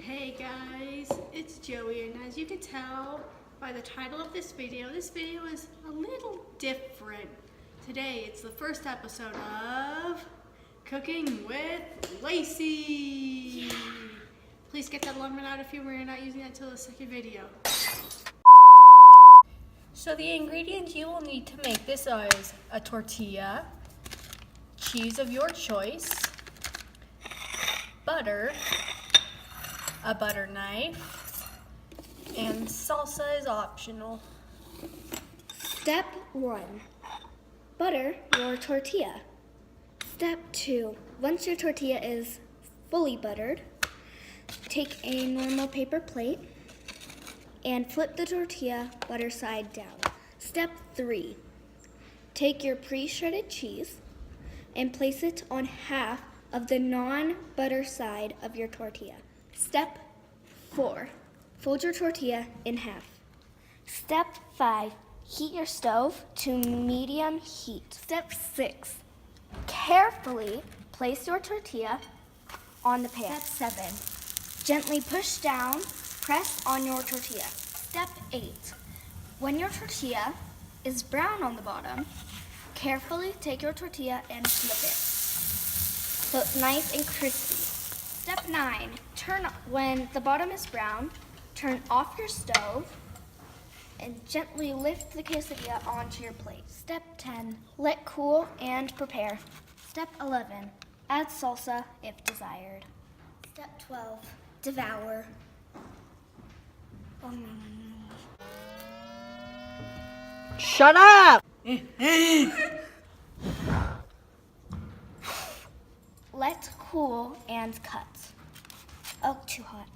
Hey guys, it's Joey, and as you can tell by the title of this video is a little different. Today it's the first episode of Cooking with Lacey. Please get that alarm out if you were not using that until the second video. So the ingredients you will need to make this is a tortilla, cheese of your choice, butter, a butter knife, and salsa is optional. Step 1. Butter your tortilla. Step 2. Once your tortilla is fully buttered, take a normal paper plate and flip the tortilla butter side down. Step 3. Take your pre-shredded cheese and place it on half of the non-butter side of your tortilla. Step 4. Fold your tortilla in half. Step 5. Heat your stove to medium heat. Step 6. Carefully place your tortilla on the pan. Step 7. Gently push down, press on your tortilla. Step 8. When your tortilla is brown on the bottom, carefully take your tortilla and flip it so it's nice and crispy. Step 9. When the bottom is brown, turn off your stove and gently lift the quesadilla onto your plate. Step 10. Let cool and prepare. Step 11. Add salsa if desired. Step 12. Devour. Shut up! Let cool and cut. Oh, too hot.